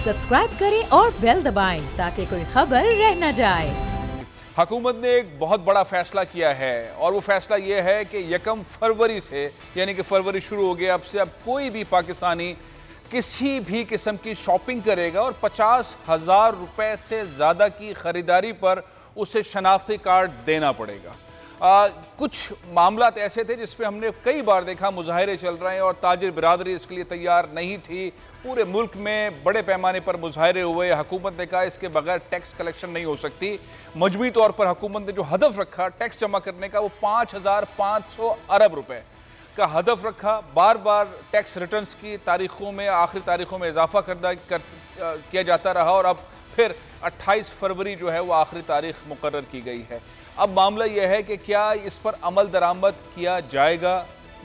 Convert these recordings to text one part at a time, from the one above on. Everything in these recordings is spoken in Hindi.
सब्सक्राइब करें और बेल दबाएं ताकि कोई खबर रह न जाए। हुकूमत ने एक बहुत बड़ा फैसला किया है और वो फैसला ये है कि 1 फरवरी से, यानी कि फरवरी शुरू हो गया, अब कोई भी पाकिस्तानी किसी भी किस्म की शॉपिंग करेगा और 50,000 रुपए से ज़्यादा की ख़रीदारी पर उसे शनाख्ती कार्ड देना पड़ेगा। कुछ मामलात ऐसे थे जिस पे हमने कई बार देखा मुजाहरे चल रहे हैं और ताजिर बिरादरी इसके लिए तैयार नहीं थी। पूरे मुल्क में बड़े पैमाने पर मुजाहरे हुए। हुकूमत ने कहा इसके बगैर टैक्स कलेक्शन नहीं हो सकती। मजमूई तौर पर हुकूमत ने जो हदफ रखा टैक्स जमा करने का, वो 5,500 अरब रुपए का हदफ रखा। बार बार टैक्स रिटर्न्स की तारीखों में, आखिरी तारीखों में इजाफा किया जाता रहा और अब फिर 28 फरवरी जो है वो आखिरी तारीख मुकर्रर की गई है। अब मामला यह है कि क्या इस पर अमल दरामद किया जाएगा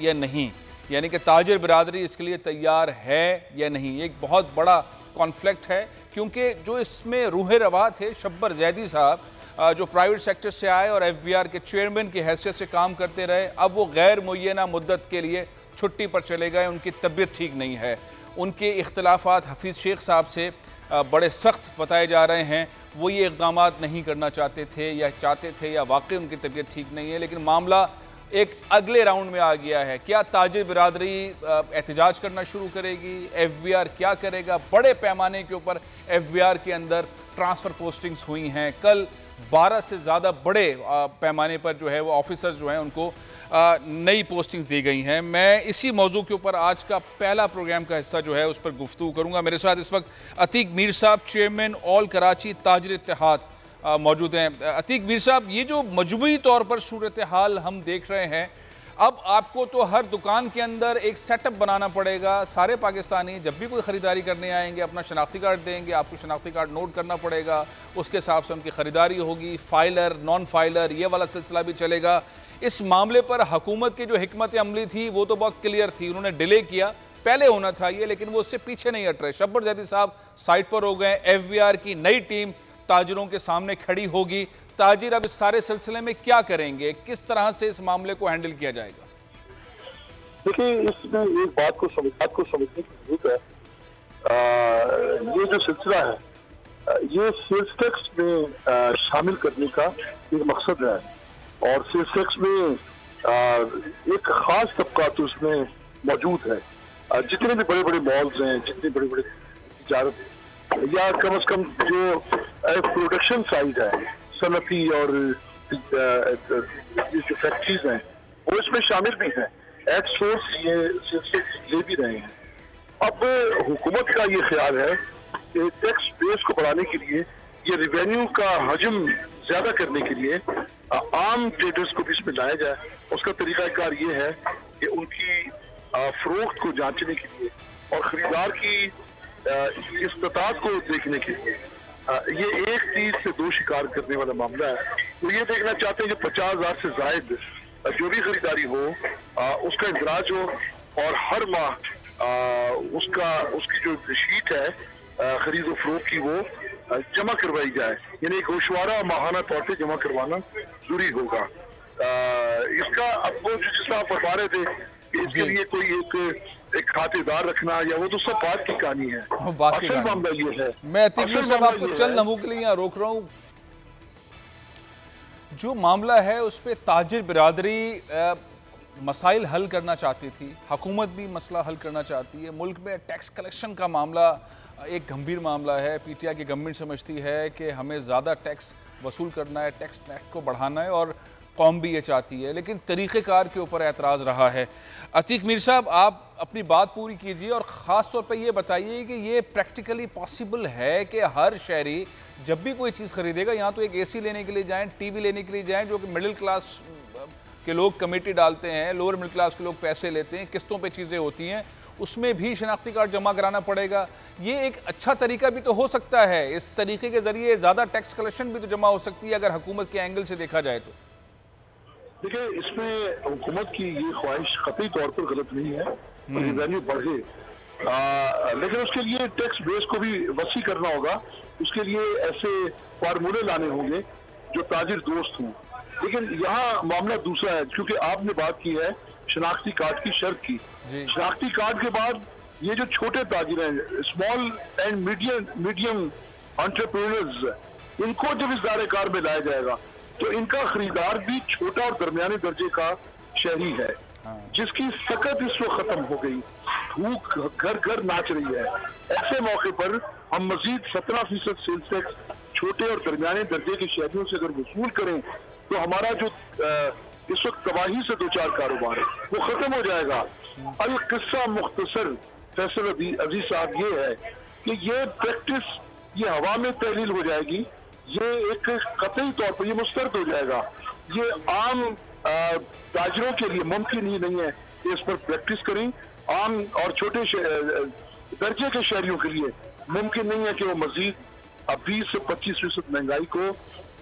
या नहीं, यानी कि ताजिर बिरादरी इसके लिए तैयार है या नहीं। एक बहुत बड़ा कॉन्फ्लिक्ट है क्योंकि जो इसमें रूह रवा थे शब्बर जैदी साहब, जो प्राइवेट सेक्टर से आए और FBR के चेयरमैन की हैसियत से काम करते रहे, अब वो गैर मुय्यना मुद्दत के लिए छुट्टी पर चले गए। उनकी तबीयत ठीक नहीं है। उनके इख्तलाफात हफीज़ शेख साहब से बड़े सख्त बताए जा रहे हैं। वो ये इक़दाम नहीं करना चाहते थे या चाहते थे या वाकई उनकी तबीयत ठीक नहीं है, लेकिन मामला एक अगले राउंड में आ गया है। क्या ताजिर बिरादरी एहतजाज करना शुरू करेगी? FBR क्या करेगा? बड़े पैमाने के ऊपर FBR के अंदर ट्रांसफ़र पोस्टिंग्स हुई हैं। कल 12 से ज़्यादा बड़े पैमाने पर जो है वो ऑफिसर्स जो हैं उनको नई पोस्टिंग्स दी गई हैं। मैं इसी मौजू के ऊपर आज का पहला प्रोग्राम का हिस्सा जो है उस पर गुफ्तगू करूँगा। मेरे साथ इस वक्त अतीक मीर साहब, चेयरमैन ऑल कराची ताजिर इत्तेहाद मौजूद हैं। अतीक मीर साहब, ये जो मजमूई तौर पर सूरत हाल हम देख रहे हैं, अब आपको तो हर दुकान के अंदर एक सेटअप बनाना पड़ेगा। सारे पाकिस्तानी जब भी कोई ख़रीदारी करने आएंगे अपना शनाख्ती कार्ड देंगे, आपको शनाख्ती कार्ड नोट करना पड़ेगा, उसके हिसाब से उनकी ख़रीदारी होगी। फाइलर, नॉन फाइलर, ये वाला सिलसिला भी चलेगा। इस मामले पर हुकूमत की जो हिकमत अमली थी वो तो बहुत क्लियर थी, उन्होंने डिले किया, पहले होना था ये, लेकिन वो उससे पीछे नहीं हट रहे। शब्बर जैदी साहब साइट पर हो गए। FBR की नई टीम ताजिरों के सामने खड़ी होगी। ताजिर अब इस सारे सिलसिले में क्या करेंगे? किस तरह से इस मामले को हैंडल किया जाएगा? देखिए, इसमें एक बात को समझने की जरूरत है। ये जो सिलसिला है ये सेल्स टैक्स में शामिल करने का एक मकसद है और सेल्स टैक्स में एक खास तबका तो उसमें मौजूद है। जितने भी बड़े बड़े मॉल्स हैं, जितने बड़े बड़े तिजारत या कम से कम जो प्रोडक्शन साइड है, सनफी और जो फैक्ट्रीज हैं वो इसमें शामिल भी हैं। एट सोर्स ये ले भी रहे हैं। अब हुकूमत का ये ख्याल है कि टैक्स बेस को बढ़ाने के लिए, ये रेवेन्यू का हजम ज्यादा करने के लिए आम ट्रेडर्स को भी इसमें लाया जाए। उसका तरीकाकार ये है कि उनकी फरोख्त को जांचने के लिए और खरीदार की इस्तात को देखने के लिए ये एक तीर से दो शिकार करने वाला मामला है। वो ये देखना चाहते हैं कि 50,000 से जायद जो भी खरीदारी हो उसका इंदराज हो और हर माह उसकी जो शीट है खरीद और फरोख्त की वो जमा करवाई जाए, यानी गोशवारा माहाना तौर पे जमा करवाना जरूरी होगा। इसका अब वो जिस तरह आप बता रहे थे कि इसके लिए कोई एक खातेदार रखना या वो तो सब बात की कहानी है। असल मामला ये है, मैं अतीक साहब आपको चंद लम्हों के लिए यहाँ रोक रहा हूँ। जो मामला है उस पर ताजिर बिरादरी मसाइल हल करना चाहती थी, हुकूमत भी मसला हल करना चाहती है। मुल्क में टैक्स कलेक्शन का मामला एक गंभीर मामला है। PTI की गवर्नमेंट समझती है कि हमें ज़्यादा टैक्स वसूल करना है, टैक्स को बढ़ाना है और कौम भी ये चाहती है, लेकिन तरीक़ेकार के ऊपर एतराज़ रहा है। अतीक मीर साहब, आप अपनी बात पूरी कीजिए और ख़ास तौर पर ये बताइए कि ये प्रैक्टिकली पॉसिबल है कि हर शहरी जब भी कोई चीज़ ख़रीदेगा, यहाँ तो एक AC लेने के लिए जाएँ, TV लेने के लिए जाएँ, जो कि मिडिल क्लास के लोग कमेटी डालते हैं, लोअर मिडिल क्लास के लोग पैसे लेते हैं, किस्तों पे चीज़ें होती हैं, उसमें भी शनाख्ती कार्ड जमा कराना पड़ेगा। ये एक अच्छा तरीका भी तो हो सकता है। इस तरीके के ज़रिए ज़्यादा टैक्स कलेक्शन भी तो जमा हो सकती है अगर हुकूमत के एंगल से देखा जाए तो। देखिए, इसमें हुकूमत की ये ख्वाहिश कतई तौर पर गलत नहीं है, रेवेन्यू बढ़े, लेकिन उसके लिए टैक्स बेस को भी वसी करना होगा। उसके लिए ऐसे फार्मूले लाने होंगे जो ताजिर दोस्त हों। लेकिन यहाँ मामला दूसरा है, क्योंकि आपने बात की है शनाख्ती कार्ड की शर्त की। शनाख्ती कार्ड के बाद ये जो छोटे ताजिर हैं, स्मॉल एंड मीडियम एंटरप्रेन्योर्स, इनको जब इस दायरे कार में लाया जाएगा तो इनका खरीदार भी छोटा और दरमियाने दर्जे का शहरी है, जिसकी सकत इस वक्त खत्म हो गई, भूख घर घर नाच रही है। ऐसे मौके पर हम मजीद 17% सेल्स टैक्स छोटे और दरमियाने दर्जे के शहरियों से अगर वसूल करें तो हमारा जो इस वक्त तबाही से दो चार कारोबार है वो खत्म हो जाएगा। अल किस्सा मुख्तसर फैसल अजीज साहब ये है कि ये प्रैक्टिस ये हवा में तहलील हो जाएगी, ये एक कतई तौर पर ये मुस्तरद हो जाएगा। ये आम ताजरों के लिए मुमकिन ही नहीं है कि इस पर प्रैक्टिस करें। आम और छोटे दर्जे के शहरियों के लिए मुमकिन नहीं है कि वो मजीद 20 से 25% महंगाई को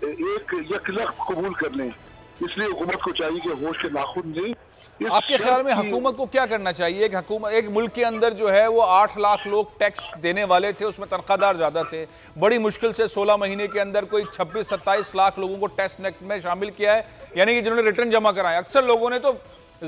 एक यकलख कबूल कर लें। इसलिए हुकूमत को चाहिए कि होश के नाखून दें। आपके ख्याल में हुकूमत को क्या करना चाहिए? एक मुल्क के अंदर जो है वो 8 लाख लोग टैक्स देने वाले थे, उसमें तनख्वाहदार ज्यादा थे, बड़ी मुश्किल से 16 महीने के अंदर कोई 26-27 लाख लोगों को टैक्स नेट में शामिल किया है, यानी कि जिन्होंने रिटर्न जमा कराए। अक्सर लोगों ने तो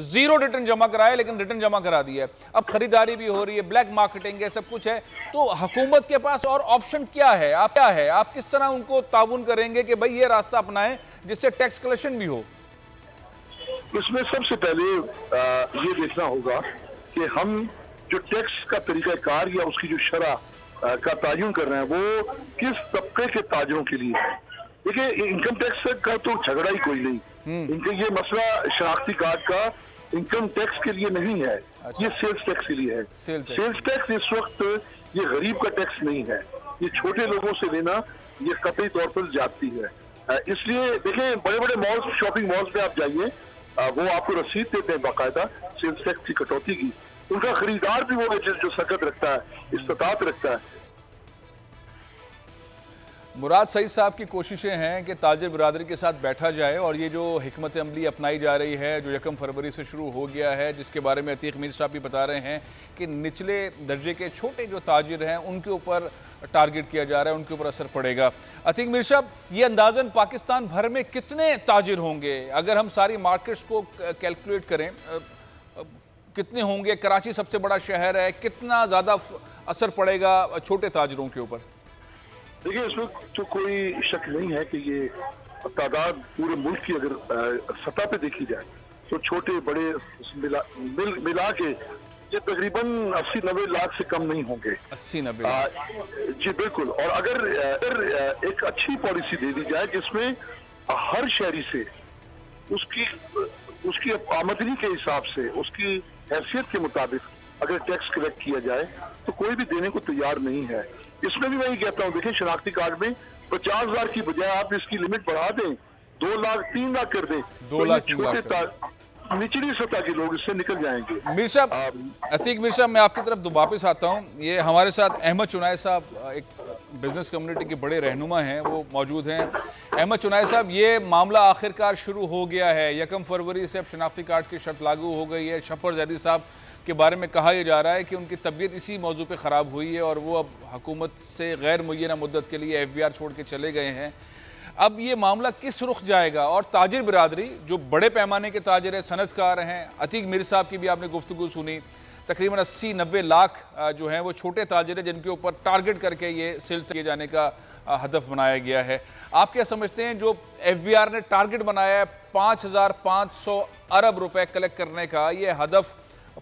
0 रिटर्न जमा कराए, लेकिन रिटर्न जमा करा दिया है। अब खरीदारी भी हो रही है, ब्लैक मार्केटिंग है, सब कुछ है। तो हुकूमत के पास और ऑप्शन क्या है? आप किस तरह उनको ताउन करेंगे कि भाई ये रास्ता अपनाएं जिससे टैक्स कलेक्शन भी हो? इसमें सबसे पहले ये देखना होगा कि हम जो टैक्स का तरीकाकार या उसकी जो शरह का तायुन कर रहे हैं वो किस तबके के ताजरों के लिए है। देखिए, इनकम टैक्स का तो झगड़ा ही कोई नहीं, इनका ये मसला शनाख्ती कार्ड का इनकम टैक्स के लिए नहीं है। ये सेल्स टैक्स के लिए है। सेल्स टैक्स इस वक्त ये गरीब का टैक्स नहीं है, ये छोटे लोगों से लेना ये कतई तौर पर जाती है। इसलिए देखें, बड़े बड़े मॉल्स, शॉपिंग मॉल्स में आप जाइए, वो आपको रसीद देते हैं बाकायदा सेल्स टैक्स की कटौती की। उनका खरीदार भी वो है जो सकत रखता है, इस्तात रखता है। मुराद सईद साहब की कोशिशें हैं कि ताजिर बिरादरी के साथ बैठा जाए और ये जो हिकमत अमली अपनाई जा रही है, जो 1 फरवरी से शुरू हो गया है, जिसके बारे में अतीक मीर साहब भी बता रहे हैं कि निचले दर्जे के छोटे जो ताजिर हैं उनके ऊपर टारगेट किया जा रहा है, उनके ऊपर असर पड़ेगा। अतीक मीर साहब, ये अंदाजन पाकिस्तान भर में कितने ताजिर होंगे? अगर हम सारी मार्केट्स को कैलकुलेट करें, कितने होंगे? कराची सबसे बड़ा शहर है, कितना ज़्यादा असर पड़ेगा छोटे ताजिरों के ऊपर? देखिए, इसमें तो कोई शक नहीं है कि ये तादाद पूरे मुल्क की अगर सतह पे देखी जाए तो छोटे बड़े मिला के ये तकरीबन 80-90 लाख से कम नहीं होंगे। 80-90 लाख, जी बिल्कुल। और अगर एक अच्छी पॉलिसी दे दी जाए जिसमें हर शहरी से उसकी आमदनी के हिसाब से, उसकी हैसियत के मुताबिक अगर टैक्स कलेक्ट किया जाए तो कोई भी देने को तैयार नहीं है। इसमें भी वही कहता हूँ, देखिए, शनाख्ती कार्ड में 50,000 की बजाय आप इसकी लिमिट बढ़ा दें, 2 लाख 3 लाख कर दें, 2 लाख 3 लाख निचली सतह के लोग इससे निकल जाएंगे। मीर साहब, अतीक मीर साहब, मैं आपकी तरफ वापस आता हूँ। ये हमारे साथ अहमद चुनाई साहब, एक बिजनेस कम्युनिटी के बड़े रहनुमा हैं, वो मौजूद हैं। अहमद चुनाई साहब, ये मामला आखिरकार शुरू हो गया है, 1 फरवरी से अब शनाख्ती कार्ड की शर्त लागू हो गई है। शफर जैदी साहब के बारे में कहा यह जा रहा है कि उनकी तबीयत इसी मौजू पे ख़राब हुई है और वो अब हुकूमत से गैर मुय्यना मुद्दत के लिए FBR छोड़ के चले गए हैं। अब ये मामला किस रुख जाएगा? और ताजिर बिरादरी जो बड़े पैमाने के ताजिर है, सनतकार हैं, अतीक मीर साहब की भी आपने गुफ्तगू सुनी, तकरीबन 80-90 लाख जो हैं वो छोटे ताजिर हैं जिनके ऊपर टारगेट करके ये सेल्स किए जाने का हदफ बनाया गया है। आप क्या समझते हैं, जो FBR ने टारगेट बनाया है 5,500 अरब रुपए कलेक्ट करने का, ये हदफ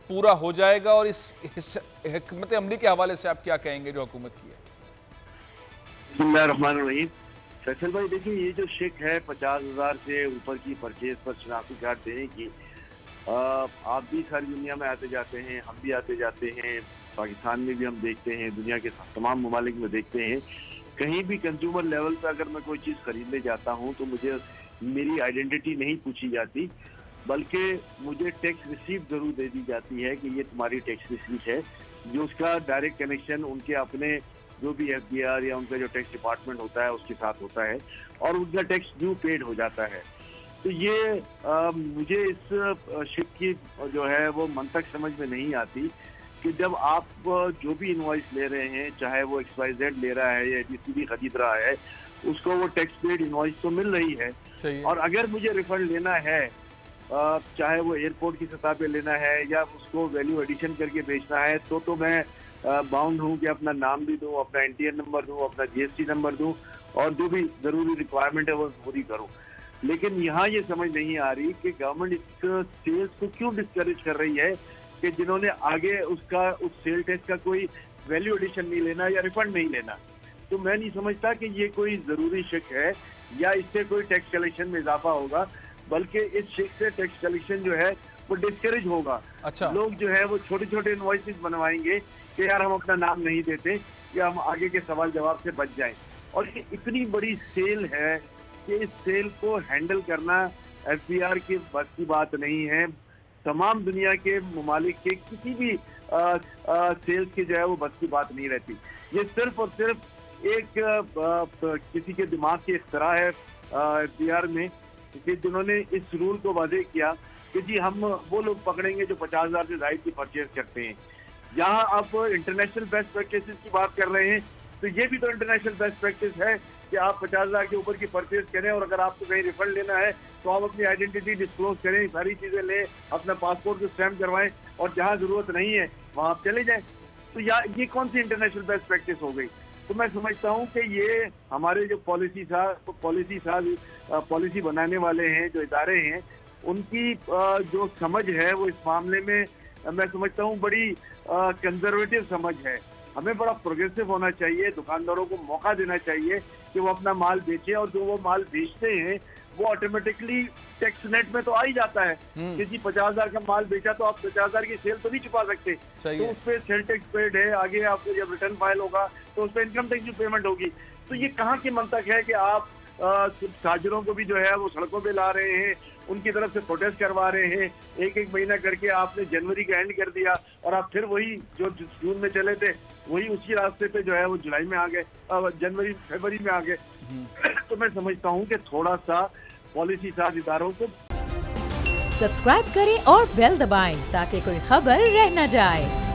पूरा हो जाएगा? और इस हिकमत अमली के हवाले से आप क्या कहेंगे जो हुकूमत की है? बिस्मिल्लाहिर्रहमानिर्रहीम। फैसल भाई, देखिए, ये जो शिक है 50,000 से ऊपर की परचेज पर शनाख्ती कार्ड देने की, आप भी सारी दुनिया में आते जाते हैं, हम भी आते जाते हैं, पाकिस्तान में भी हम देखते हैं, दुनिया के तमाम ममालिक में देखते हैं, कहीं भी कंज्यूमर लेवल पर अगर मैं कोई चीज़ खरीदने जाता हूँ तो मुझे मेरी आइडेंटिटी नहीं पूछी जाती, बल्कि मुझे टैक्स रिसीप्ट जरूर दे दी जाती है कि ये तुम्हारी टैक्स रिसीप्ट है, जो उसका डायरेक्ट कनेक्शन उनके अपने जो भी FBR या उनका जो टैक्स डिपार्टमेंट होता है उसके साथ होता है और उनका टैक्स ड्यू पेड हो जाता है। तो ये मुझे इस शिप की जो है वो मंतक समझ में नहीं आती कि जब आप जो भी इनवॉइस ले रहे हैं, चाहे वो XYZ ले रहा है या ABCD खरीद रहा है, उसको वो टैक्स पेड इनवॉइस तो मिल रही है। और अगर मुझे रिफंड लेना है चाहे वो एयरपोर्ट की सतह पे लेना है या उसको वैल्यू एडिशन करके बेचना है, तो मैं बाउंड हूँ कि अपना नाम भी दूँ, अपना एनटीएन नंबर दूँ, अपना जीएसटी नंबर दूँ और जो भी जरूरी रिक्वायरमेंट है वो पूरी करूँ। लेकिन यहाँ ये समझ नहीं आ रही कि गवर्नमेंट इस सेल्स को क्यों डिस्करेज कर रही है कि जिन्होंने आगे उस सेल टैक्स का कोई वैल्यू एडिशन नहीं लेना या रिफंड नहीं लेना। तो मैं नहीं समझता कि ये कोई जरूरी शिक है या इससे कोई टैक्स कलेक्शन में इजाफा होगा, बल्कि इस शिक से टैक्स कलेक्शन जो है वो डिस्करेज होगा। अच्छा। लोग जो है वो छोटे छोटे इनवॉइसेस बनवाएंगे कि यार हम अपना नाम नहीं देते या हम आगे के सवाल जवाब से बच जाएं। और ये इतनी बड़ी सेल है कि इस सेल को हैंडल करना एफबीआर की बस की बात नहीं है। तमाम दुनिया के ममालिक के किसी भी सेल्स की जो है वो बस की बात नहीं रहती। ये सिर्फ और सिर्फ एक किसी के दिमाग की इख्तरा है एफबीआर में कि जिन्होंने इस रूल को वादे किया कि जी हम वो लोग पकड़ेंगे जो 50,000 से ज़ायद की परचेज करते हैं। जहां आप इंटरनेशनल बेस्ट प्रैक्टिसेस की बात कर रहे हैं, तो ये भी तो इंटरनेशनल बेस्ट प्रैक्टिस है कि आप 50,000 के ऊपर की परचेज करें और अगर आपको कहीं रिफंड लेना है तो आप अपनी आइडेंटिटी डिस्क्लोज करें, सारी चीजें लें, अपना पासपोर्ट को स्टैम्प करवाएं और जहां जरूरत नहीं है वहां आप चले जाएं। तो ये कौन सी इंटरनेशनल बेस्ट प्रैक्टिस हो गई? तो मैं समझता हूं कि ये हमारे जो पॉलिसी बनाने वाले हैं, जो इदारे हैं, उनकी जो समझ है वो इस मामले में मैं समझता हूं बड़ी कंजर्वेटिव समझ है। हमें बड़ा प्रोग्रेसिव होना चाहिए, दुकानदारों को मौका देना चाहिए कि वो अपना माल बेचे और जो वो माल बेचते हैं वो ऑटोमेटिकली टैक्स नेट में तो आ ही जाता है। किसी 50,000 का माल बेचा तो आप 50,000 की सेल तो नहीं छुपा सकते, तो उस पर सेल टैक्स पेड है। आगे आपको जब रिटर्न फाइल होगा तो उस पर इनकम टैक्स की पेमेंट होगी। तो ये कहाँ की मंतक है कि आप ताजरों को भी जो है वो सड़कों पे ला रहे हैं, उनकी तरफ से प्रोटेस्ट करवा रहे हैं। एक महीना करके आपने जनवरी का एंड कर दिया और आप फिर वही जो जून में चले थे वही उसी रास्ते पे जो है वो जुलाई में आ गए, फरवरी में आ गए। तो मैं समझता हूँ कि थोड़ा सा पॉलिसी साज इदारों को सब्सक्राइब करें और बेल दबाएं ताकि कोई खबर रह न जाए।